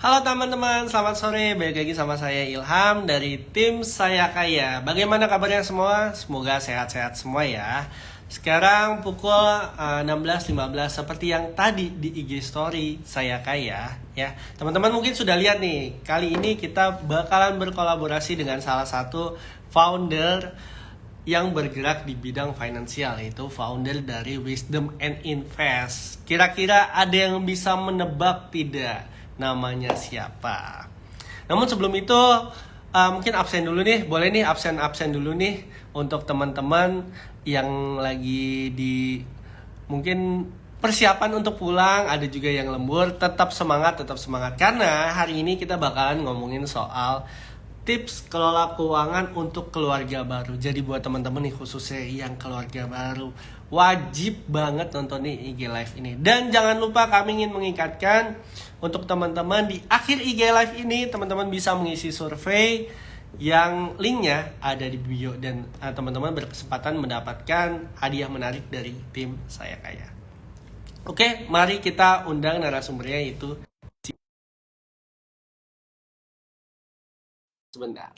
Halo teman-teman, selamat sore. Balik lagi sama saya Ilham dari tim Saya Kaya. Bagaimana kabarnya semua? Semoga sehat-sehat semua ya. Sekarang pukul 16.15 seperti yang tadi di IG story Saya Kaya ya. Teman-teman mungkin sudah lihat nih. Kali ini kita bakalan berkolaborasi dengan salah satu founder yang bergerak di bidang finansial, yaitu founder dari Wisdom and Invest. Kira-kira ada yang bisa menebak tidak namanya siapa? Namun sebelum itu mungkin absen dulu nih, boleh nih absen dulu nih untuk teman-teman yang lagi di mungkin persiapan untuk pulang, ada juga yang lembur. Tetap semangat karena hari ini kita bakalan ngomongin soal tips kelola keuangan untuk keluarga baru. Jadi buat teman-teman nih khususnya yang keluarga baru, wajib banget nonton nih IG Live ini. Dan jangan lupa kami ingin mengingatkan untuk teman-teman di akhir IG Live ini, teman-teman bisa mengisi survei yang linknya ada di bio. Dan teman-teman berkesempatan mendapatkan hadiah menarik dari tim Saya Kaya. Oke, mari kita undang narasumbernya, itu sebentar.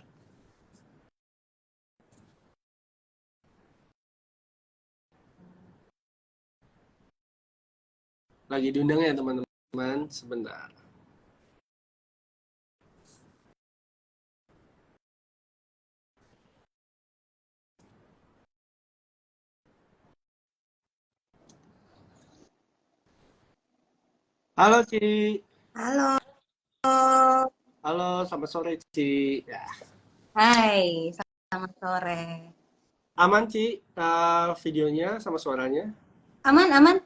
Lagi diundang ya teman-teman, sebentar. Halo Ci. Halo, Halo, selamat sore Ci. Ya, hai, selamat sore. aman Ci, videonya sama suaranya? Aman, aman.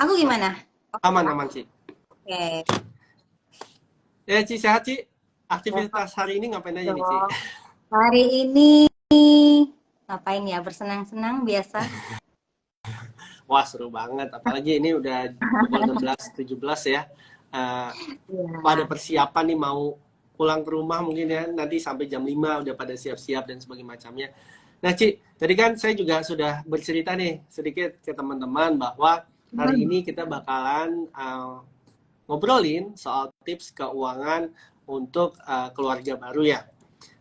Aku Oke, gimana? Oke, aman lah. aman Ci. Oke, Ya Ci, sehat Ci. sehat Aktivitas hari ini ngapain aja nih Ci? dong. Hari ini ngapain ya? Bersenang-senang biasa. Wah seru banget, apalagi ini udah pukul 16.17 ya. Eh, Pada Iya. persiapan nih mau pulang ke rumah mungkin ya, nanti sampai jam 5 udah pada siap-siap dan sebagainya macamnya. Nah Ci, tadi kan saya juga sudah bercerita nih sedikit ke teman-teman bahwa hari Hmm. ini kita bakalan ngobrolin soal tips keuangan untuk keluarga baru ya.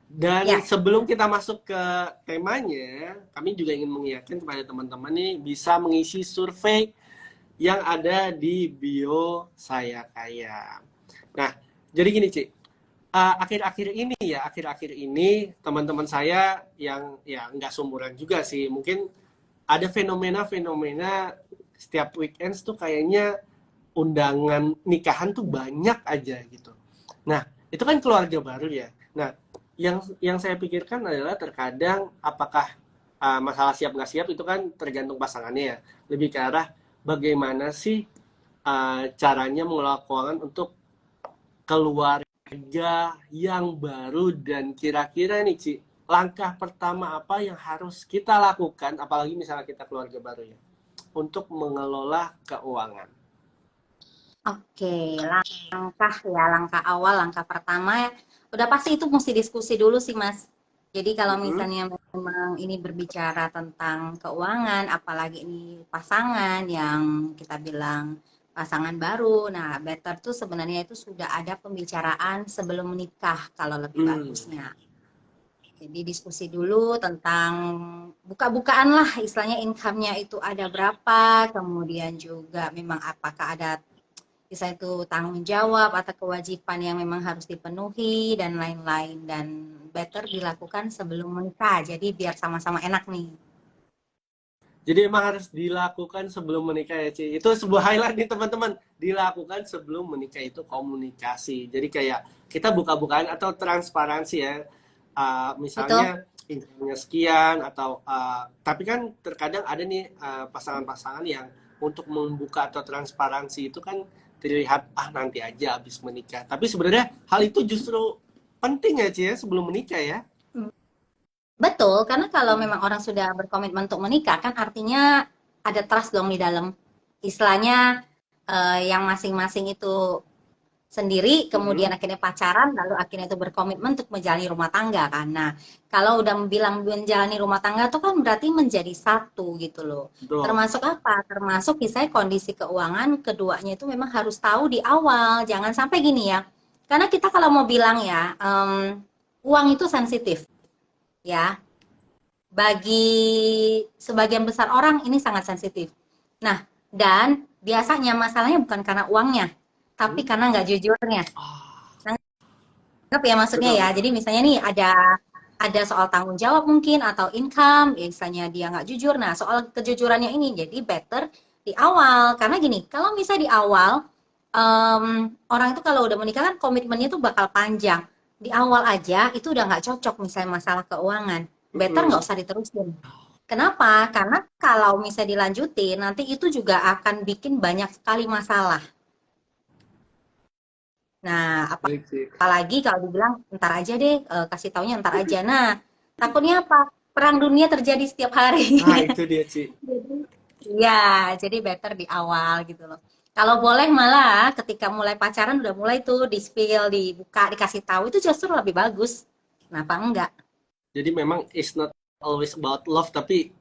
Dan Ya, sebelum kita masuk ke temanya, kami juga ingin mengingatkan kepada teman-teman nih bisa mengisi survei yang ada di bio Saya Kaya. Nah, jadi gini Ci, akhir-akhir ini teman-teman saya yang ya nggak seumuran juga sih, mungkin ada fenomena-fenomena setiap weekends tuh kayaknya undangan nikahan tuh banyak aja gitu. Nah, itu kan keluarga baru ya. Nah, yang saya pikirkan adalah terkadang apakah masalah siap nggak siap itu kan tergantung pasangannya ya. Lebih ke arah bagaimana sih caranya mengelola keuangan untuk keluarga yang baru, dan kira-kira nih Ci, langkah pertama apa yang harus kita lakukan apalagi misalnya kita keluarga baru ya untuk mengelola keuangan. oke. Langkah awal, langkah pertama, udah pasti itu mesti diskusi dulu sih, Mas. Jadi kalau Mm-mm. misalnya memang ini berbicara tentang keuangan, apalagi ini pasangan yang kita bilang pasangan baru, nah better tuh sebenarnya itu sudah ada pembicaraan sebelum menikah kalau lebih Hmm. bagusnya. Jadi diskusi dulu tentang buka-bukaan lah, istilahnya income-nya itu ada berapa, kemudian juga memang apakah ada bisa itu tanggung jawab atau kewajiban yang memang harus dipenuhi dan lain-lain, dan better dilakukan sebelum menikah. Jadi biar sama-sama enak nih. Jadi emang harus dilakukan sebelum menikah ya, Ci. Itu sebuah highlight nih teman-teman. Dilakukan sebelum menikah itu komunikasi. Jadi kayak kita buka-bukaan atau transparansi ya. Betul? Misalnya income sekian atau tapi kan terkadang ada nih pasangan-pasangan yang untuk membuka atau transparansi itu kan terlihat nanti aja habis menikah. Tapi sebenarnya hal itu justru penting ya, Ci ya, sebelum menikah ya. Betul, karena kalau Hmm. memang orang sudah berkomitmen untuk menikah kan artinya ada trust dong di dalam. Istilahnya yang masing-masing itu sendiri, kemudian Hmm. akhirnya pacaran, lalu akhirnya itu berkomitmen untuk menjalani rumah tangga kan. Nah, kalau udah bilang menjalani rumah tangga itu kan berarti menjadi satu gitu loh. Betul. Termasuk apa? Termasuk misalnya kondisi keuangan keduanya itu memang harus tahu di awal. Jangan sampai gini ya, Karena kita kalau mau bilang ya, uang itu sensitif ya. Bagi sebagian besar orang ini sangat sensitif. Nah, dan biasanya masalahnya bukan karena uangnya, tapi karena nggak jujurnya. Ah, Nggak ya maksudnya betul ya. betul. Jadi misalnya nih ada soal tanggung jawab mungkin atau income, ya misalnya dia nggak jujur. Nah, soal kejujurannya ini jadi better di awal. Karena gini, kalau misalnya di awal orang itu kalau udah menikah kan komitmennya tuh bakal panjang. Di awal aja itu udah nggak cocok misalnya masalah keuangan. Better nggak Mm-mm. usah diterusin. Kenapa? Karena kalau misalnya dilanjutin, nanti itu juga akan bikin banyak sekali masalah. Nah, Baik sih. apalagi kalau dibilang entar aja deh, kasih taunya entar aja. Nah, takutnya apa? Perang dunia terjadi setiap hari. Nah, itu dia, Ci. Jadi, ya, jadi better di awal gitu loh. Kalau boleh malah ketika mulai pacaran udah mulai tuh di spill, dibuka, dikasih tahu itu justru lebih bagus. Kenapa enggak? Jadi memang it's not always about love, tapi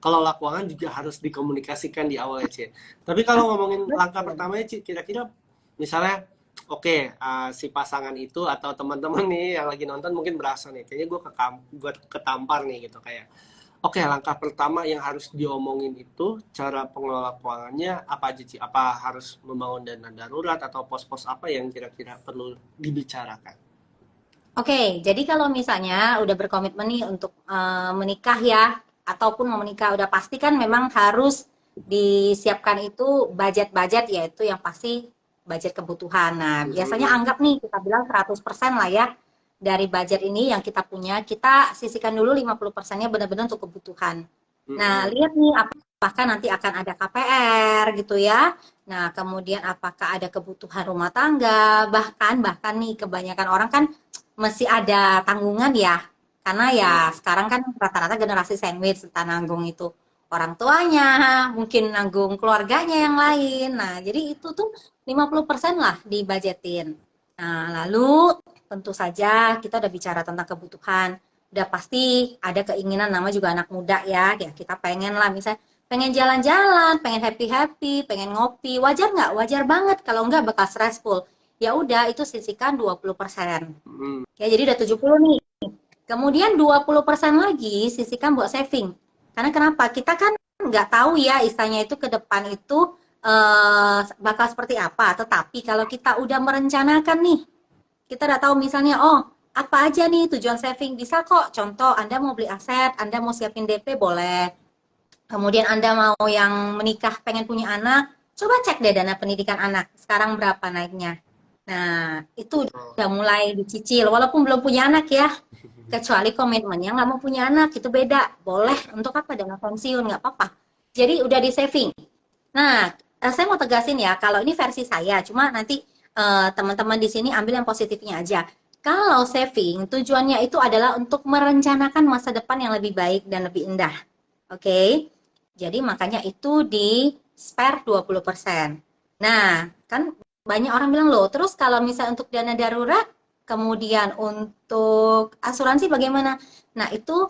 kalau lakukan juga harus dikomunikasikan di awal ya, Ci. Tapi kalau ngomongin langkah Betul. pertamanya, Ci, kira-kira misalnya, oke, si pasangan itu atau teman-teman nih yang lagi nonton mungkin berasa nih, kayaknya gue ketampar nih gitu kayak. Oke, langkah pertama yang harus diomongin itu cara pengelola keuangannya apa aja, Ci? Apa harus membangun dana darurat atau pos-pos apa yang kira-kira perlu dibicarakan? Oke, jadi kalau misalnya udah berkomitmen nih untuk menikah ya, ataupun mau menikah udah pasti kan memang harus disiapkan itu budget-budget yaitu yang pasti budget kebutuhan. Nah, biasanya Mhm. anggap nih kita bilang 100% lah ya dari budget ini yang kita punya, kita sisihkan dulu 50%-nya benar-benar untuk kebutuhan. Nah, Mhm. lihat nih apakah nanti akan ada KPR gitu ya. Nah, kemudian apakah ada kebutuhan rumah tangga, bahkan nih kebanyakan orang kan masih ada tanggungan ya. Karena ya Iya. sekarang kan rata-rata generasi sandwich, entah nanggung itu orang tuanya, mungkin nanggung keluarganya yang lain. Nah, jadi itu tuh 50% lah dibajetin. Nah, lalu tentu saja kita udah bicara tentang kebutuhan. Udah pasti ada keinginan nama juga anak muda ya. Ya kita pengen lah misalnya pengen jalan-jalan, pengen happy-happy, pengen ngopi. Wajar nggak? Wajar banget. Kalau nggak bakal stressful. Ya udah itu sisihkan 20%. Mhm. Ya, jadi udah 70 nih. Kemudian 20% lagi sisihkan buat saving. Karena kenapa? Kita kan nggak tahu ya istilahnya itu ke depan itu bakal seperti apa. Tetapi kalau kita udah merencanakan nih, kita udah tahu misalnya, oh apa aja nih tujuan saving bisa kok. Contoh, Anda mau beli aset, Anda mau siapin DP boleh. Kemudian Anda mau yang menikah pengen punya anak, coba cek deh dana pendidikan anak. Sekarang berapa naiknya? Nah, itu Betul. udah mulai dicicil. Walaupun belum punya anak ya, kecuali komitmennya nggak mau punya anak, itu beda. Boleh, Iya. untuk apa? Dana pensiun, nggak apa-apa. Jadi udah di saving. Nah, saya mau tegasin ya, kalau ini versi saya, cuma nanti teman-teman di sini ambil yang positifnya aja. Kalau saving, tujuannya itu adalah untuk merencanakan masa depan yang lebih baik dan lebih indah. Oke? Jadi makanya itu di spare 20%. Nah, kan banyak orang bilang loh, terus kalau misalnya untuk dana darurat, kemudian untuk asuransi bagaimana? Nah, itu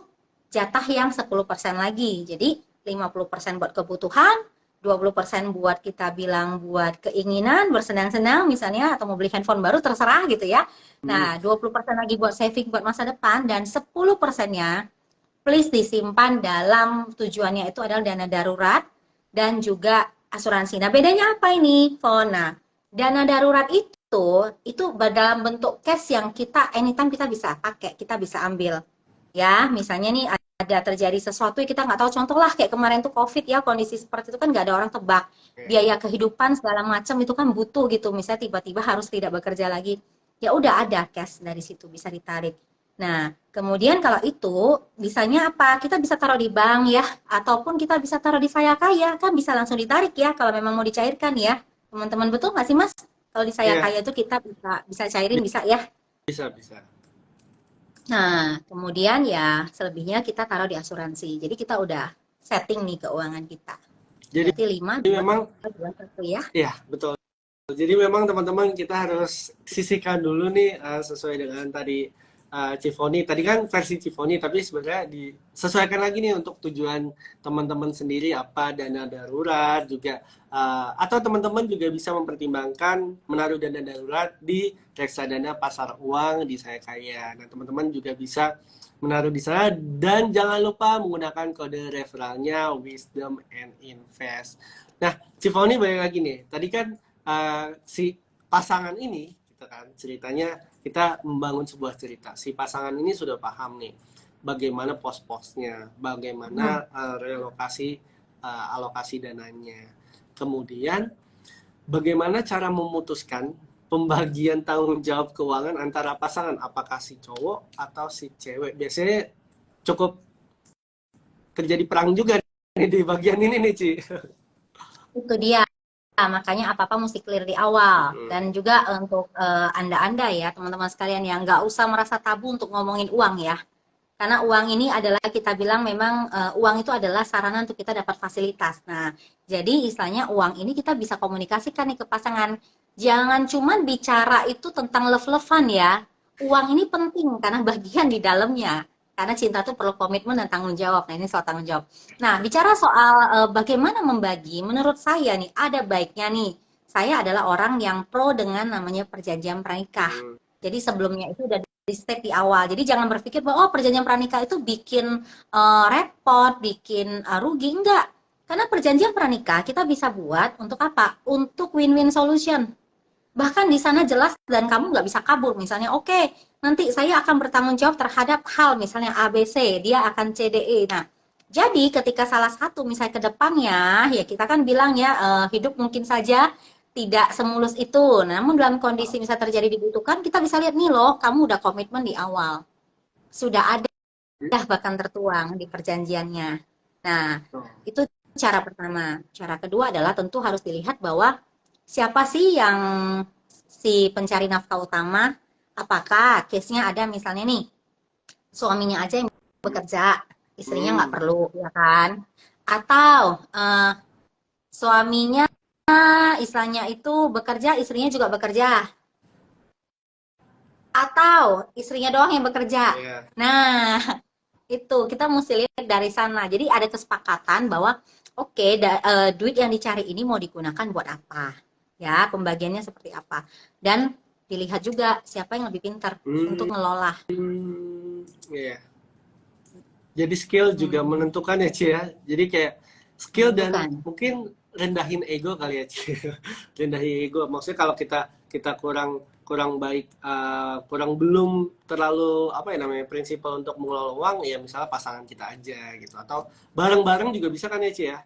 jatah yang 10% lagi. Jadi 50% buat kebutuhan, 20% buat kita bilang buat keinginan, bersenang-senang misalnya, atau mau beli handphone baru, terserah gitu ya. Mhm. Nah, 20% lagi buat saving buat masa depan, dan 10%-nya please disimpan dalam tujuannya itu adalah dana darurat dan juga asuransi. Nah, bedanya apa ini, Fona? Dana darurat itu dalam bentuk cash yang kita anytime kita bisa pakai, kita bisa ambil. Ya, misalnya nih ada terjadi sesuatu yang kita nggak tahu, contoh lah kayak kemarin tuh COVID ya, kondisi seperti itu kan nggak ada orang tebak. Oke. Biaya kehidupan segala macam itu kan butuh gitu, misalnya tiba-tiba harus tidak bekerja lagi. Ya udah ada cash dari situ bisa ditarik. Nah, kemudian kalau itu bisanya apa? Kita bisa taruh di bank ya, ataupun kita bisa taruh di Saya Kaya, kan bisa langsung ditarik ya kalau memang mau dicairkan ya. Teman-teman betul nggak sih Mas? Kalau di Saya Iya, Kaya itu kita bisa bisa cairin bisa ya. bisa bisa. Nah, kemudian ya selebihnya kita taruh di asuransi. Jadi kita udah setting nih keuangan kita. Jadi Berarti 5, 2, memang 2, 1 ya. ya, betul. Jadi memang teman-teman kita harus sisihkan dulu nih sesuai dengan tadi Cifoni. Tadi kan versi Cifoni, tapi sebenarnya disesuaikan lagi nih untuk tujuan teman-teman sendiri apa dana darurat juga atau teman-teman juga bisa mempertimbangkan menaruh dana darurat di reksadana pasar uang di Saya Kaya. Nah, teman-teman juga bisa menaruh di sana dan jangan lupa menggunakan kode referralnya Wisdom and Invest. Nah, Cifoni balik lagi nih. Tadi kan si pasangan ini, gitu kan, ceritanya kita membangun sebuah cerita. Si pasangan ini sudah paham nih, bagaimana pos-posnya, bagaimana relokasi, alokasi dananya. Kemudian, bagaimana cara memutuskan pembagian tanggung jawab keuangan antara pasangan, apakah si cowok atau si cewek. Biasanya cukup terjadi perang juga nih di bagian ini nih, Ci. Itu dia. Nah, makanya apa-apa mesti clear di awal. Dan juga untuk Anda-Anda ya, teman-teman sekalian yang nggak usah merasa tabu untuk ngomongin uang ya. Karena uang ini adalah kita bilang memang uang itu adalah sarana untuk kita dapat fasilitas. Nah, jadi istilahnya uang ini kita bisa komunikasikan nih ke pasangan. Jangan cuman bicara itu tentang love-lovean ya. Uang ini penting karena bagian di dalamnya. Karena cinta itu perlu komitmen dan tanggung jawab. Nah, ini soal tanggung jawab. Nah, bicara soal bagaimana membagi, menurut saya nih ada baiknya nih. Saya adalah orang yang pro dengan namanya perjanjian pranikah. Jadi sebelumnya itu udah di step di awal. Jadi jangan berpikir bahwa oh perjanjian pranikah itu bikin repot, bikin rugi. Enggak. Karena perjanjian pranikah kita bisa buat untuk apa? Untuk win-win solution. Bahkan di sana jelas dan kamu nggak bisa kabur. Misalnya, oke, nanti saya akan bertanggung jawab terhadap hal misalnya ABC, dia akan CDE. Nah, jadi ketika salah satu misalnya ke depannya, ya kita kan bilang ya hidup mungkin saja tidak semulus itu. Namun dalam kondisi bisa terjadi dibutuhkan, kita bisa lihat nih loh, kamu udah komitmen di awal. Sudah ada bahkan tertuang di perjanjiannya. Nah, itu cara pertama. Cara kedua adalah tentu harus dilihat bahwa siapa sih yang si pencari nafkah utama? Apakah case-nya ada misalnya nih, suaminya aja yang bekerja, istrinya nggak perlu, ya kan? Atau suaminya istilahnya itu bekerja, istrinya juga bekerja. Atau istrinya doang yang bekerja. Nah, itu kita mesti lihat dari sana. Jadi ada kesepakatan bahwa oke, duit yang dicari ini mau digunakan buat apa? Ya, pembagiannya seperti apa. Dan dilihat juga siapa yang lebih pintar untuk ngelola. Iya. Jadi skill juga menentukan ya, Ci ya. Jadi kayak skill dan mungkin rendahin ego kali ya, Ci. Rendahin ego. Maksudnya kalau kita kurang baik, kurang belum terlalu apa ya namanya prinsipal untuk mengelola uang, ya misalnya pasangan kita aja gitu. Atau bareng-bareng juga bisa kan ya, Ci ya?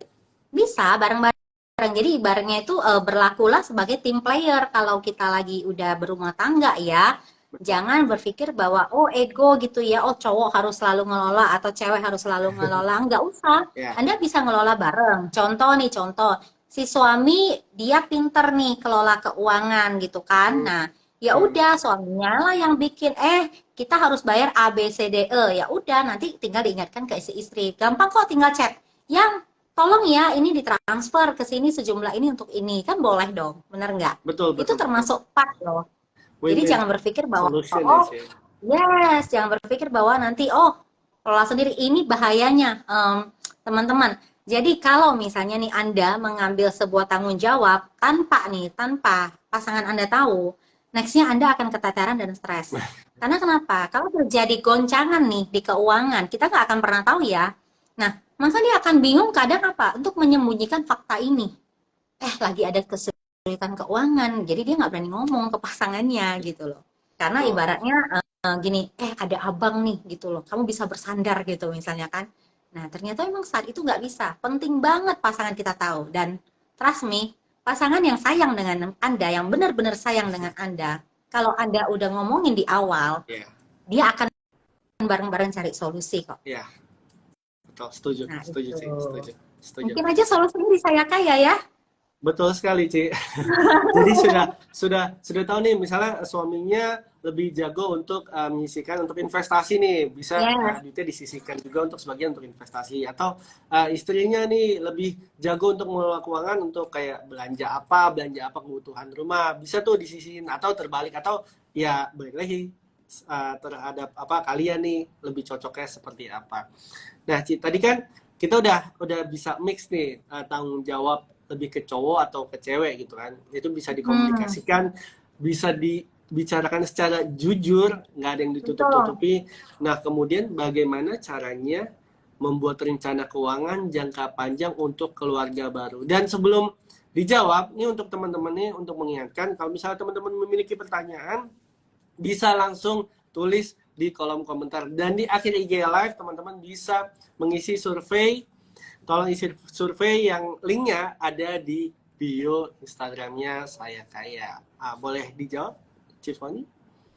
Bisa bareng-bareng. Jadi ibaratnya itu berlakulah sebagai team player kalau kita lagi udah berumah tangga ya. Jangan berpikir bahwa oh ego gitu ya, oh cowok harus selalu ngelola atau cewek harus selalu ngelola. Nggak usah. Anda bisa ngelola bareng. Contoh, si suami dia pinter nih kelola keuangan gitu kan. Nah, ya udah suaminya lah yang bikin kita harus bayar A B C D E. Ya udah nanti tinggal diingatkan ke istri. Gampang kok tinggal chat. Yang tolong ya ini ditransfer ke sini sejumlah ini untuk ini. Kan boleh dong, bener nggak? Betul. Itu termasuk part loh. Jadi jangan berpikir bahwa jangan berpikir bahwa nanti kelola sendiri ini bahayanya teman-teman. Jadi kalau misalnya nih Anda mengambil sebuah tanggung jawab tanpa pasangan Anda tahu, nextnya Anda akan keteteran dan stres. Karena kenapa? Kalau terjadi goncangan nih di keuangan, kita nggak akan pernah tahu ya. Nah, maka dia akan bingung kadang apa? Untuk menyembunyikan fakta ini. Lagi ada kesulitan keuangan, jadi dia nggak berani ngomong ke pasangannya gitu loh. Karena ibaratnya gini, ada abang nih gitu loh, kamu bisa bersandar gitu misalnya kan. Nah ternyata memang saat itu nggak bisa, penting banget pasangan kita tahu. Dan trust me, pasangan yang sayang dengan Anda, yang benar-benar sayang dengan Anda, kalau Anda udah ngomongin di awal, dia akan bareng-bareng cari solusi kok. Setuju. Mungkin aja solusinya di Saya Kaya ya. Betul sekali, Ci. Jadi sudah tahu nih, misalnya suaminya lebih jago untuk menyisihkan untuk investasi nih, bisa duitnya disisihkan juga untuk sebagian untuk investasi, atau istrinya nih lebih jago untuk mengelola keuangan untuk kayak belanja apa kebutuhan rumah, bisa tuh disisihin, atau terbalik, atau ya balik lagi terhadap apa kalian nih lebih cocoknya seperti apa. Nah, tadi kan kita udah bisa mix nih tanggung jawab lebih ke cowok atau ke cewek gitu kan. Itu bisa Hmm, dikomunikasikan, bisa dibicarakan secara jujur, nggak ada yang betul. ditutup-tutupi. Nah, kemudian bagaimana caranya membuat rencana keuangan jangka panjang untuk keluarga baru. Dan sebelum dijawab, ini untuk teman-teman nih untuk mengingatkan kalau misalnya teman-teman memiliki pertanyaan bisa langsung tulis di kolom komentar. Dan di akhir IG Live, teman-teman bisa mengisi survei. Tolong isi survei yang linknya ada di bio Instagramnya Saya Kaya. Boleh dijawab, Cifoni?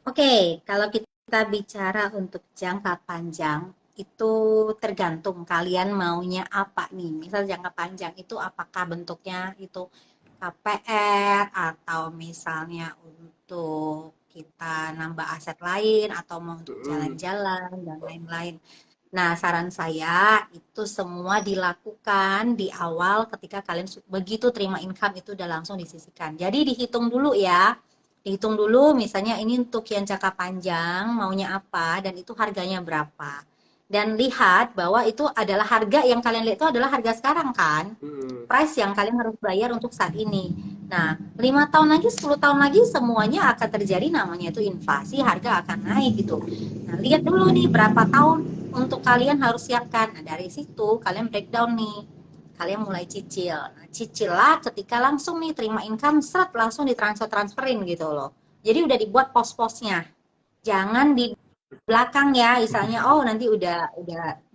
Oke, kalau kita bicara untuk jangka panjang, itu tergantung kalian maunya apa nih. Misal jangka panjang itu apakah bentuknya itu KPR atau misalnya untuk kita nambah aset lain atau mau untuk Hmm. jalan-jalan dan lain-lain. Nah, saran saya itu semua dilakukan di awal ketika kalian begitu terima income itu udah langsung disisihkan. Jadi dihitung dulu ya. Dihitung dulu misalnya ini untuk yang jangka panjang maunya apa dan itu harganya berapa. Dan lihat bahwa itu adalah harga yang kalian lihat itu adalah harga sekarang kan. Hmm. Price yang kalian harus bayar untuk saat ini. Nah, 5 tahun lagi, 10 tahun lagi semuanya akan terjadi namanya itu inflasi, harga akan naik gitu. Nah, lihat dulu nih berapa tahun untuk kalian harus siapkan. Nah, dari situ kalian breakdown nih. Kalian mulai cicil. Nah, cicil lah ketika langsung nih terima income, seret langsung ditransferin gitu loh. Jadi udah dibuat pos-posnya. Jangan di belakang ya, misalnya oh nanti udah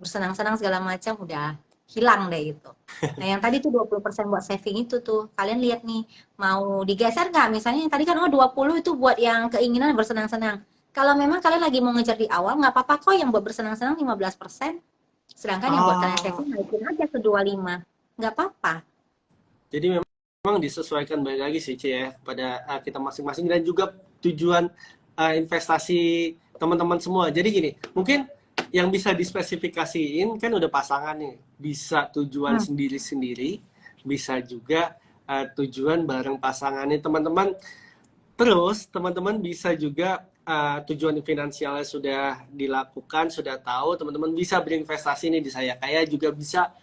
bersenang-senang segala macam udah hilang deh gitu. Nah, yang tadi tuh 20% buat saving itu tuh, kalian lihat nih, mau digeser nggak? Misalnya yang tadi kan oh 20 itu buat yang keinginan bersenang-senang. Kalau memang kalian lagi mau ngejar di awal, nggak apa-apa kok yang buat bersenang-senang 15%. Sedangkan yang buat kalian Oh, saving naikin aja ke 25. Nggak apa-apa. jadi memang disesuaikan balik lagi sih, Ci, ya, pada kita masing-masing dan juga tujuan investasi teman-teman semua. Jadi gini, mungkin yang bisa dispesifikasiin kan udah pasangan nih, bisa tujuan Hmm. sendiri-sendiri, bisa juga tujuan bareng pasangan nih teman-teman. Terus teman-teman bisa juga tujuan finansialnya sudah dilakukan, sudah tahu, teman-teman bisa berinvestasi nih di Saya Kaya, juga bisa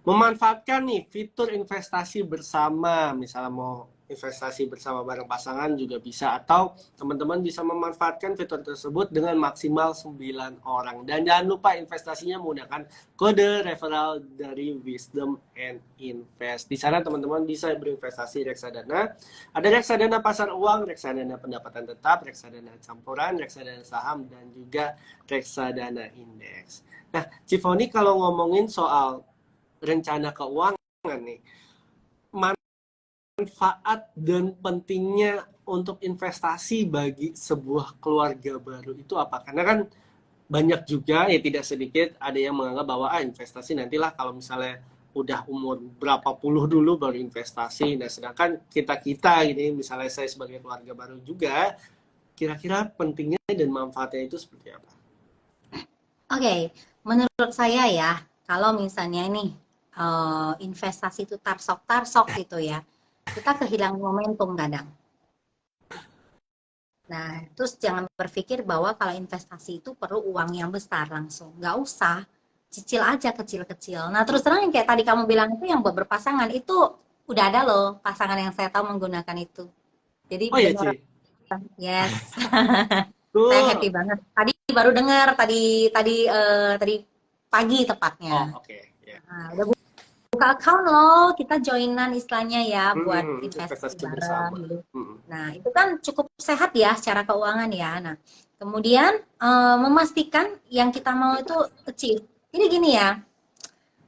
memanfaatkan nih fitur investasi bersama, misalnya mau investasi bersama bareng pasangan juga bisa, atau teman-teman bisa memanfaatkan fitur tersebut dengan maksimal 9 orang. Dan jangan lupa investasinya menggunakan kode referral dari Wisdom and Invest. Di sana teman-teman bisa berinvestasi reksadana. Ada reksadana pasar uang, reksadana pendapatan tetap, reksadana campuran, reksadana saham, dan juga reksadana indeks. Nah, Cifoni kalau ngomongin soal rencana keuangan nih, manfaat dan pentingnya untuk investasi bagi sebuah keluarga baru itu apa? Karena kan banyak juga ya tidak sedikit ada yang menganggap bahwa investasi nantilah kalau misalnya udah umur berapa puluh dulu baru investasi. Nah, sedangkan kita ini misalnya saya sebagai keluarga baru juga, kira-kira pentingnya dan manfaatnya itu seperti apa? Oke, menurut saya ya, kalau misalnya nih investasi itu tarsok-tarsok gitu ya, kita kehilangan momentum kadang. Nah, terus jangan berpikir bahwa kalau investasi itu perlu uang yang besar langsung. Nggak usah, cicil aja kecil-kecil. Nah, terus terang yang kayak tadi kamu bilang itu yang buat berpasangan, itu udah ada loh pasangan yang saya tahu menggunakan itu. Jadi Oh ya, benar, Ci. yes. Saya happy Tuh. banget. Tadi baru dengar, tadi pagi tepatnya. Oh, oke. Okay. Ya. Nah, udah buka account loh, kita joinan istilahnya ya buat investasi Investasi bareng bersama. gitu. Hmm. Nah, itu kan cukup sehat ya secara keuangan ya. Nah, kemudian memastikan yang kita mau itu achieve. Ini gini ya,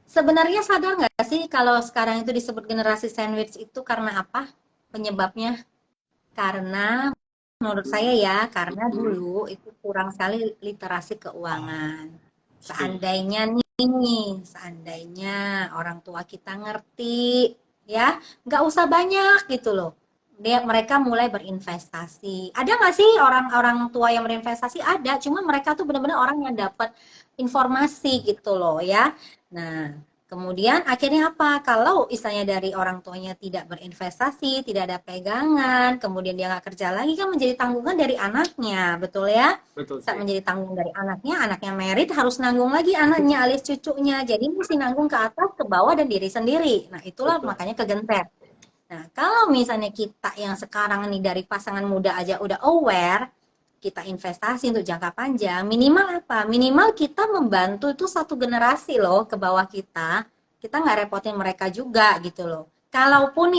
sebenarnya sadar nggak sih kalau sekarang itu disebut generasi sandwich itu karena apa? Penyebabnya karena menurut saya ya, karena Hmm. dulu itu kurang sekali literasi Oh, keuangan. setuju. Seandainya orang tua kita ngerti, ya, nggak usah banyak gitu loh. Mereka mulai berinvestasi. Ada nggak sih orang-orang tua yang berinvestasi? Ada, cuma mereka tuh benar-benar orang yang dapat informasi gitu loh ya. Nah, Kemudian akhirnya apa? Kalau istilahnya dari orang tuanya tidak berinvestasi, tidak ada pegangan, kemudian dia nggak kerja lagi kan menjadi tanggungan dari anaknya, betul ya? Betul Saat sih. menjadi tanggung dari anaknya merit harus nanggung lagi anaknya alias cucunya. Jadi mesti nanggung ke atas, ke bawah dan diri sendiri. Nah itulah Betul. makanya kegenter. Nah kalau misalnya kita yang sekarang nih dari pasangan muda aja udah aware, kita investasi untuk jangka panjang, minimal apa? Minimal kita membantu itu satu generasi loh ke bawah kita nggak repotin mereka juga gitu loh. Kalaupun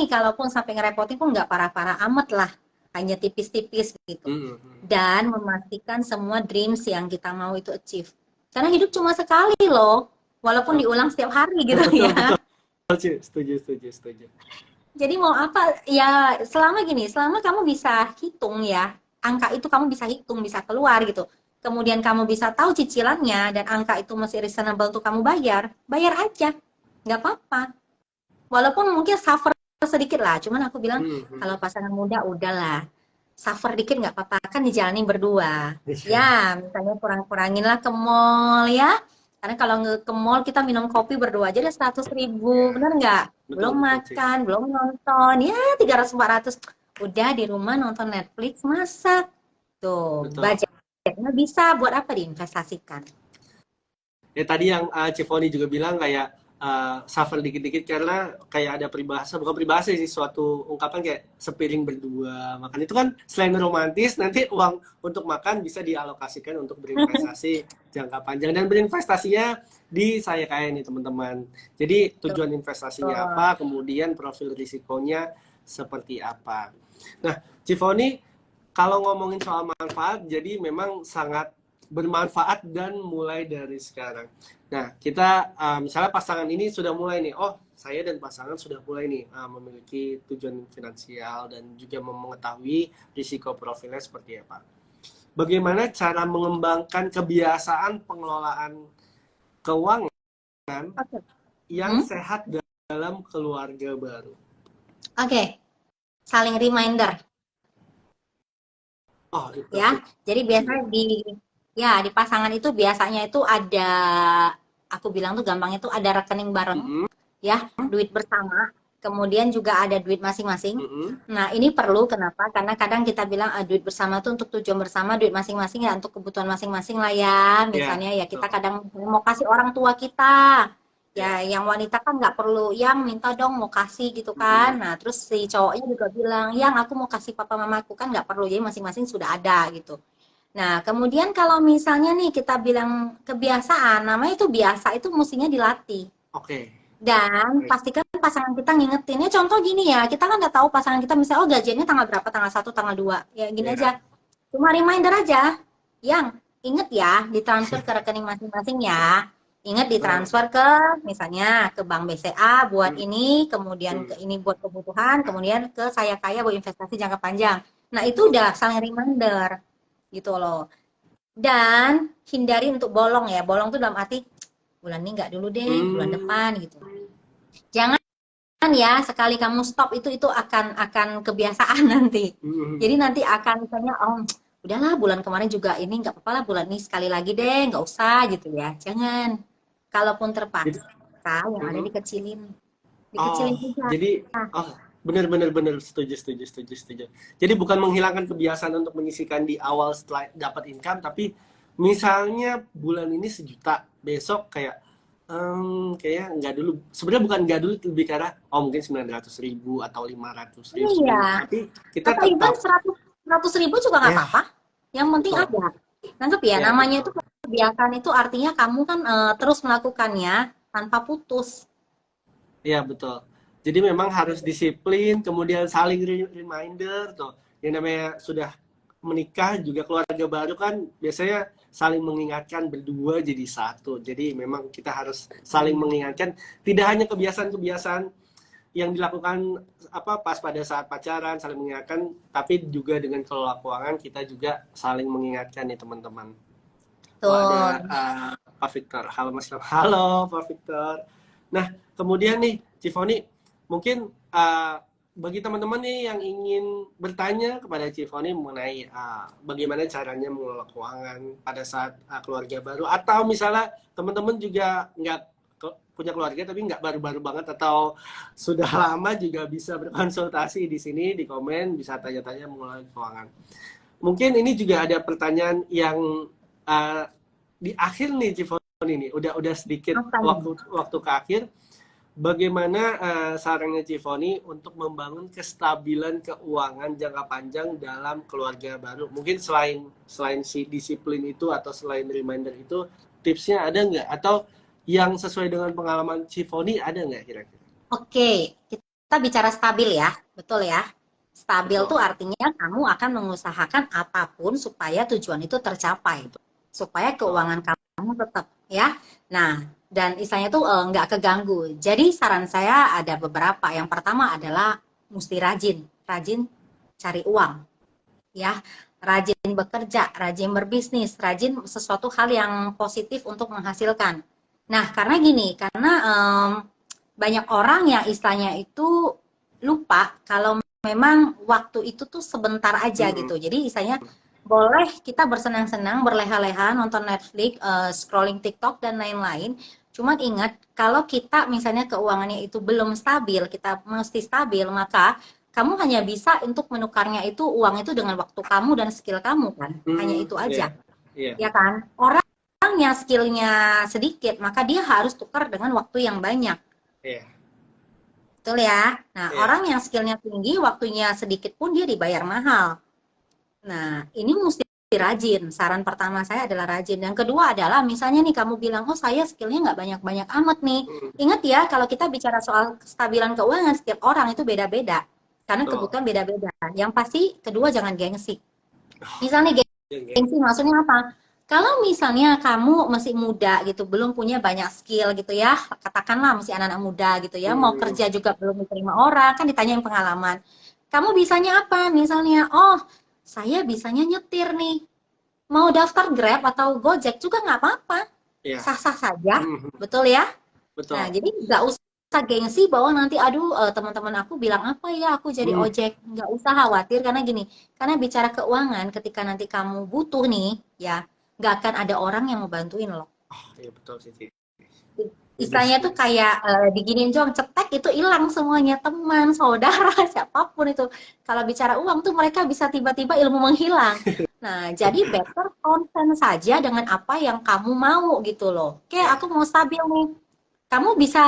sampai ngerepotin pun nggak parah-parah amat lah, hanya tipis-tipis gitu. Mm-mm. Dan memastikan semua dreams yang kita mau itu achieve. Karena hidup cuma sekali loh, walaupun Oke. diulang setiap hari gitu Betul, ya. betul. Setuju, setuju, setuju. Jadi mau apa ya selama gini, selama kamu bisa hitung ya, angka itu kamu bisa hitung, bisa keluar gitu. Kemudian kamu bisa tahu cicilannya dan angka itu masih reasonable untuk kamu bayar, bayar aja. Nggak apa-apa. Walaupun mungkin suffer sedikit lah, cuman aku bilang kalau Mm-mm. pasangan muda udahlah. Suffer dikit nggak apa-apa, kan dijalani berdua. Iya. Ya, misalnya kurang-kurangin lah ke mall ya. Karena kalau ke mall kita minum kopi berdua aja udah 100.000, bener nggak? Betul, Belum betul sih. makan, belum nonton, ya 300-400. Udah di rumah nonton Netflix, masak. Tuh, Betul. budgetnya bisa buat apa diinvestasikan. Ya tadi yang Cifoni juga bilang kayak suffer dikit-dikit karena kayak ada peribahasa, bukan peribahasa sih, suatu ungkapan kayak sepiring berdua makan. Itu kan selain romantis, nanti uang untuk makan bisa dialokasikan untuk berinvestasi jangka panjang. Dan berinvestasinya di Saya Kaya nih teman-teman. Jadi tujuan investasinya Tuh. apa, kemudian profil risikonya seperti apa. Nah, Cifoni, kalau ngomongin soal manfaat, jadi memang sangat bermanfaat dan mulai dari sekarang. Nah, kita misalnya pasangan ini sudah mulai nih, oh saya dan pasangan sudah mulai nih memiliki tujuan finansial dan juga mengetahui risiko profilnya seperti apa. Bagaimana cara mengembangkan kebiasaan pengelolaan keuangan Oke. yang Hmm? sehat dalam keluarga baru? Oke, saling reminder. Oh, itu Ya. Jadi biasanya kuncinya. di pasangan itu biasanya itu ada aku bilang tuh gampangnya tuh ada rekening bareng Mm-mm, ya, duit bersama. Kemudian juga ada duit masing-masing. mm-mm, Nah, ini perlu kenapa? Karena kadang kita bilang duit bersama tuh untuk tujuan bersama, duit masing-masing ya untuk kebutuhan masing-masing lah ya. ya, Misalnya ya kita betul. kadang mau kasih orang tua kita. Ya, Ya, yang wanita kan nggak perlu, yang minta dong mau kasih gitu kan. mm-mm, Nah, terus si cowoknya juga bilang, yang aku mau kasih papa mamaku kan nggak perlu. Jadi masing-masing sudah ada gitu. Nah, kemudian kalau misalnya nih kita bilang kebiasaan, namanya itu biasa itu mestinya dilatih. oke. Dan Baik. pastikan pasangan kita ngingetin. Ya contoh gini ya, kita kan nggak tahu pasangan kita misalnya, oh gajiannya tanggal berapa, tanggal 1, tanggal 2. Ya gini Ya, aja, cuma reminder aja. Yang inget ya, ditransfer ke rekening masing-masing ya. Ingat betul. ditransfer ke, misalnya ke bank BCA buat Hmm, ini, kemudian hmm. ke ini buat kebutuhan, kemudian ke saya kaya buat investasi jangka panjang. Nah itu Betul. udah saling reminder gitu loh. Dan hindari untuk bolong ya. Bolong tuh dalam arti bulan ini nggak dulu deh, bulan Hmm. depan gitu. Jangan ya sekali kamu stop itu akan kebiasaan nanti. Hmm. Jadi nanti akan misalnya oh udahlah bulan kemarin juga ini nggak apa-apa lah bulan ini sekali lagi deh nggak usah gitu ya. Jangan. Kalaupun Jadi, terpaksa yang ada hmm. dikecilin, Oh, dikecilin juga. jadi, oh, benar-benar setuju, setuju, setuju, setuju. Jadi bukan menghilangkan kebiasaan untuk menyisihkan di awal setelah dapat income, tapi misalnya bulan ini 1 juta, besok kayak kayak nggak dulu. Sebenarnya bukan nggak dulu, lebih karena oh mungkin 900.000 atau 500.000, Iya. tapi kita Atau even tetap 100.000 juga nggak ya apa-apa. Yang penting betul, ada. Nanggep ya, ya namanya itu betul. kebiasaan itu artinya kamu kan terus melakukannya tanpa putus. Iya betul. Jadi memang harus disiplin, kemudian saling reminder tuh. Yang namanya sudah menikah juga keluarga baru kan biasanya saling mengingatkan berdua jadi satu. Jadi memang kita harus saling mengingatkan. Tidak hanya kebiasaan-kebiasaan yang dilakukan apa pas pada saat pacaran saling mengingatkan, tapi juga dengan kelola keuangan kita juga saling mengingatkan nih teman-teman. Wah, ada Tuh. Pak Victor. Halo Mas Ilham. Halo Pak Victor. Nah, kemudian nih, Cifoni, mungkin bagi teman-teman nih yang ingin bertanya kepada Cifoni mengenai bagaimana caranya mengelola keuangan pada saat keluarga baru, atau misalnya teman-teman juga nggak punya keluarga tapi nggak baru-baru banget atau sudah lama, juga bisa berkonsultasi di sini, di komen, bisa tanya-tanya mengenai keuangan. Mungkin ini juga ada pertanyaan yang uh, di akhir nih Cifoni nih, udah sedikit Apa nih? waktu ke akhir. Bagaimana sarannya Cifoni untuk membangun kestabilan keuangan jangka panjang dalam keluarga baru? Mungkin selain si disiplin itu atau selain reminder itu, tipsnya ada nggak? Atau yang sesuai dengan pengalaman Cifoni ada nggak kira-kira? Oke, kita bicara stabil ya, betul ya. Stabil Betul. tuh artinya kamu akan mengusahakan apapun supaya tujuan itu tercapai, supaya Betul. keuangan kamu tetap ya. Nah, dan istilahnya tuh nggak keganggu. Jadi saran saya ada beberapa. Yang pertama adalah mesti rajin cari uang, ya, rajin bekerja, rajin berbisnis, rajin sesuatu hal yang positif untuk menghasilkan. Nah, karena gini, karena banyak orang yang istilahnya itu lupa kalau memang waktu itu tuh sebentar aja gitu. Jadi istilahnya boleh kita bersenang-senang, berleha-leha, nonton Netflix, scrolling TikTok dan lain-lain. Cuman ingat, kalau kita misalnya keuangannya itu belum stabil, kita mesti stabil, maka kamu hanya bisa untuk menukarnya itu uang itu dengan waktu kamu dan skill kamu kan. Hanya itu Iya, aja. iya, Ya kan? Orang yang skillnya sedikit, maka dia harus tukar dengan waktu yang banyak. iya, Betul ya? Nah, iya, orang yang skillnya tinggi, waktunya sedikit pun dia dibayar mahal. Nah, ini mesti rajin. Saran pertama saya adalah rajin. Yang kedua adalah, misalnya nih kamu bilang, oh saya skillnya nggak banyak-banyak amat nih. Ingat ya, kalau kita bicara soal kestabilan keuangan, setiap orang itu beda-beda. Karena betul. kebutuhan beda-beda. Yang pasti, kedua jangan gengsi. Misalnya Iya, iya. gengsi maksudnya apa? Kalau misalnya kamu masih muda gitu, belum punya banyak skill gitu ya, katakanlah masih anak-anak muda gitu ya, mau kerja juga belum diterima orang, kan ditanyain pengalaman. Kamu bisanya apa? Misalnya, oh saya bisanya nyetir nih, mau daftar Grab atau Gojek juga nggak apa-apa, Iya. sah-sah saja, betul ya? Nah, Betul. jadi nggak usah gengsi bahwa nanti aduh teman-teman aku bilang apa ya aku jadi Hmm. ojek. Nggak usah khawatir karena gini, karena bicara keuangan ketika nanti kamu butuh nih ya, nggak akan ada orang yang mau bantuin loh. Iya betul sih. Istilahnya tuh kayak diginiin doang cetek itu hilang semuanya, teman, saudara, siapapun itu. Kalau bicara uang tuh mereka bisa tiba-tiba ilmu menghilang. Nah, jadi better konsen saja dengan apa yang kamu mau gitu loh. Oke, Iya, aku mau stabil nih, kamu bisa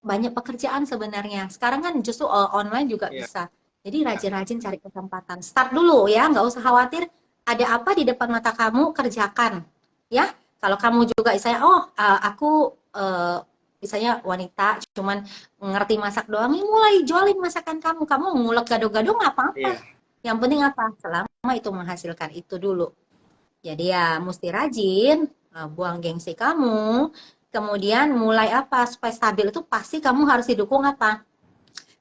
banyak pekerjaan sebenarnya. Sekarang kan justru online juga iya. bisa. Jadi rajin-rajin cari kesempatan. Start dulu ya, nggak usah khawatir. Ada apa di depan mata kamu, kerjakan. Ya, kalau kamu juga misalnya, oh aku misalnya wanita cuman ngerti masak doang, ya mulai jualin masakan kamu. Kamu ngulek gado-gado nggak apa-apa. Iya. Yang penting apa? Selama itu menghasilkan itu dulu. Jadi ya mesti rajin, buang gengsi kamu, kemudian mulai apa supaya stabil itu pasti kamu harus didukung apa?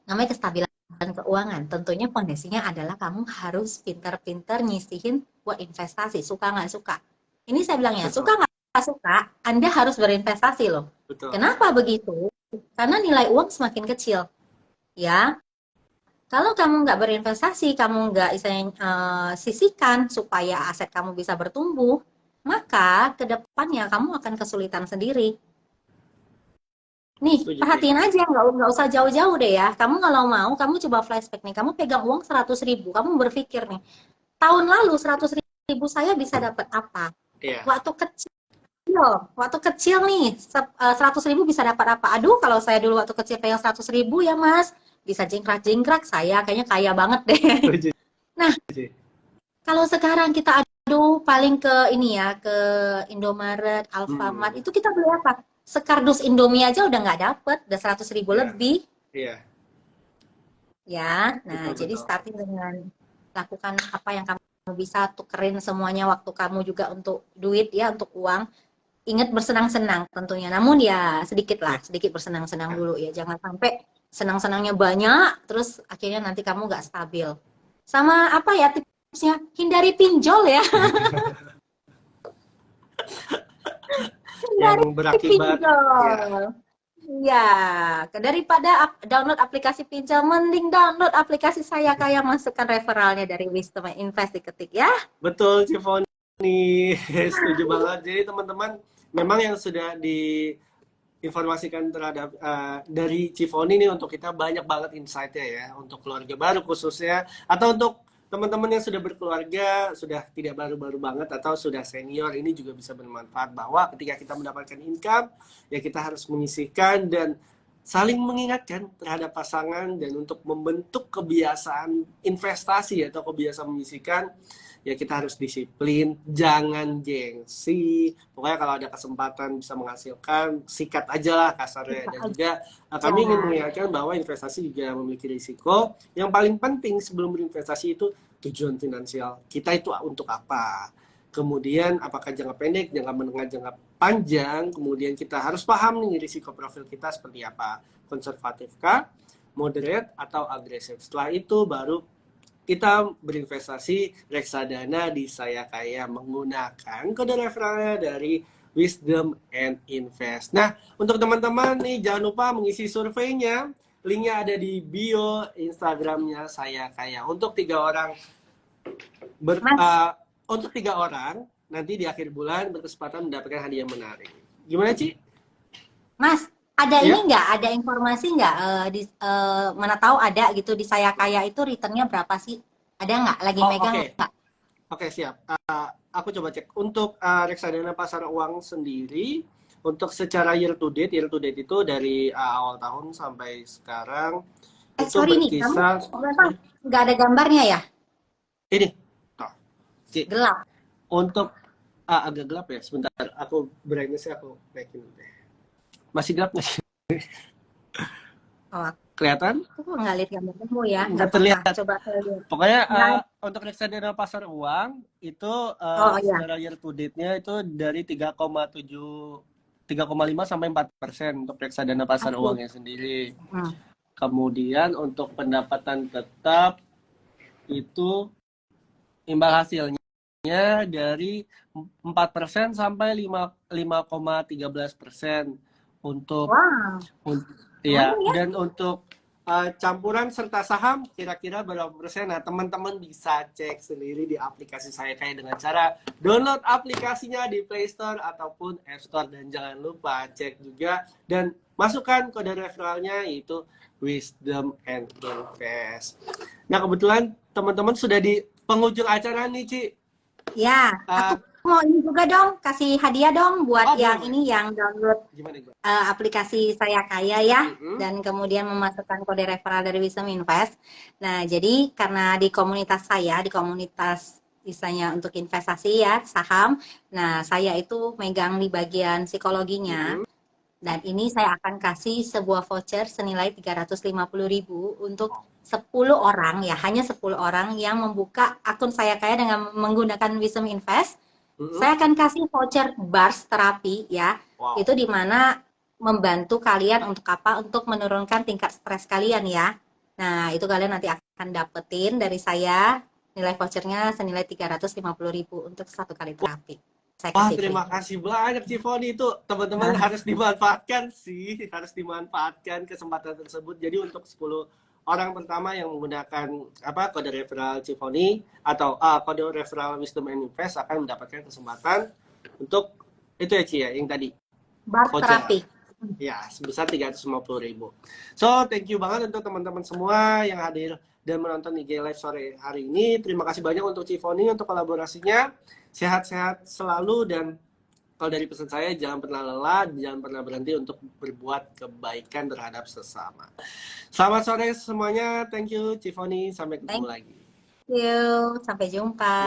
Namanya kestabilan keuangan. Tentunya fondasinya adalah kamu harus pintar-pintar nyisihin buat investasi, suka nggak suka. Ini saya bilangnya, Betul. suka nggak suka, Anda harus berinvestasi loh. Betul. Kenapa begitu? Karena nilai uang semakin kecil. Ya, kalau kamu nggak berinvestasi, kamu nggak istilahnya sisihkan supaya aset kamu bisa bertumbuh, maka ke depannya kamu akan kesulitan sendiri. Nih, Setuju sih. perhatiin aja, nggak usah jauh-jauh deh ya. Kamu kalau mau, kamu coba flashback nih. Kamu pegang uang 100.000, kamu berpikir nih, tahun lalu 100.000 saya bisa dapat apa? Iya. Waktu kecil, waktu kecil nih, 100.000 bisa dapat apa? Aduh, kalau saya dulu waktu kecil pegang 100.000 ya mas, bisa jingkrak-jingkrak, saya kayaknya kaya banget deh. Setuju Nah, sih. kalau sekarang kita aduh paling ke ini ya, ke Indomaret, Alfamart, Hmm. itu kita beli apa? Sekardus Indomie aja udah nggak dapet, udah 100.000 Iya. lebih. Iya. Ya, nah Betul jadi betul. starting dengan lakukan apa yang kamu bisa, tukerin semuanya waktu kamu juga untuk duit ya, untuk uang. Ingat bersenang-senang tentunya, namun ya sedikit Iya. lah, sedikit bersenang-senang dulu ya. Jangan sampai senang-senangnya banyak, terus akhirnya nanti kamu nggak stabil. Sama apa ya tipsnya? Hindari pinjol ya, Yang hindari berakibat. Iya. pinjol. Iya, daripada download aplikasi pinjol, mending download aplikasi Saya Kaya, masukkan referralnya dari Wisdom Invest, diketik ya. Betul Cifoni. Setuju banget. Jadi teman-teman, memang yang sudah informasikan terhadap dari Cifoni nih untuk kita banyak banget insight-nya ya untuk keluarga baru khususnya atau untuk teman-teman yang sudah berkeluarga, sudah tidak baru-baru banget atau sudah senior, ini juga bisa bermanfaat bahwa ketika kita mendapatkan income ya kita harus menyisihkan dan saling mengingatkan terhadap pasangan dan untuk membentuk kebiasaan investasi atau kebiasaan menyisihkan ya kita harus disiplin, jangan gengsi. Pokoknya kalau ada kesempatan bisa menghasilkan, sikat aja lah kasarnya. Dan juga kami ingin mengingatkan bahwa investasi juga memiliki risiko. Yang paling penting sebelum berinvestasi itu tujuan finansial. Kita itu untuk apa? Kemudian apakah jangka pendek, jangka menengah, jangka panjang. Kemudian kita harus paham nih risiko profil kita seperti apa. Konservatif kah, moderate, atau agresif. Setelah itu baru kita berinvestasi reksadana di Saya Kaya menggunakan kode referralnya dari Wisdom and Invest. Nah, untuk teman-teman nih jangan lupa mengisi surveinya. Linknya ada di bio Instagramnya Saya Kaya. Untuk 3 orang untuk 3 orang nanti di akhir bulan berkesempatan mendapatkan hadiah menarik. Gimana, Ci? Mas, ada Ya? ini nggak? Ada informasi nggak? Mana tahu ada gitu di Saya Kaya itu returnnya berapa sih? Ada nggak? Lagi megang Oke. nggak? Oke, siap. Aku coba cek. Untuk reksadana pasar uang sendiri, untuk secara year to date itu dari awal tahun sampai sekarang itu Sorry nih, kamu berkisar nggak ada gambarnya ya? ini. Tuh, Ci. Gelap. Untuk agak gelap ya. Sebentar, aku brightness-nya aku naikin deh. Masih gelap nggak sih? Oh, Kelihatan? aku nggak lihat gambar kamu ya. Nggak apa-apa. terlihat. Coba saya lihat. Pokoknya Nah, untuk reksadana pasar uang itu oh iya. secara year to date-nya itu dari 3,5 sampai 4% untuk reksadana pasar Oke. uangnya sendiri. Hmm. Kemudian untuk pendapatan tetap itu imbal hasilnya dari 4% sampai 5,13% untuk Wow. ya, Lumayan ya. dan untuk campuran serta saham kira-kira berapa persen? Nah, teman-teman bisa cek sendiri di aplikasi Saya Kaya dengan cara download aplikasinya di Play Store ataupun App Store, dan jangan lupa cek juga dan masukkan kode referralnya yaitu Wisdom and Invest. Nah, kebetulan teman-teman sudah di penghujung acara nih, Ci. Ya, aku mau ini juga dong, kasih hadiah dong buat yang boleh. ini yang download Gimana? aplikasi Saya Kaya ya, Mm-hmm. dan kemudian memasukkan kode referral dari Wisdom Invest. Nah, jadi karena di komunitas saya, di komunitas misalnya untuk investasi ya, saham, nah saya itu megang di bagian psikologinya. Mm-hmm. Dan ini saya akan kasih sebuah voucher senilai 350.000 untuk 10 orang ya, hanya 10 orang yang membuka akun Saya Kaya dengan menggunakan Wisdom Invest. Saya akan kasih voucher bars terapi ya. Wow. Itu dimana membantu kalian untuk apa? Untuk menurunkan tingkat stres kalian ya. Nah, itu kalian nanti akan dapetin dari saya nilai vouchernya senilai 350.000 untuk 1 kali terapi. Wah, terima kasih banyak Cifoni, itu teman-teman harus dimanfaatkan sih, harus dimanfaatkan kesempatan tersebut. Jadi untuk 10 orang pertama yang menggunakan kode referral Cifoni atau kode referral Wisdom and Invest akan mendapatkan kesempatan untuk itu ya Ci ya, yang tadi bar terapi. Ya, sebesar 350.000. So, thank you banget untuk teman-teman semua yang hadir dan menonton IG Live sore hari ini. Terima kasih banyak untuk Cifoni untuk kolaborasinya. Sehat-sehat selalu, dan kalau dari pesan saya jangan pernah lelah, jangan pernah berhenti untuk berbuat kebaikan terhadap sesama. Selamat sore semuanya. Thank you Cifoni. Sampai ketemu lagi. Thank you. Sampai jumpa.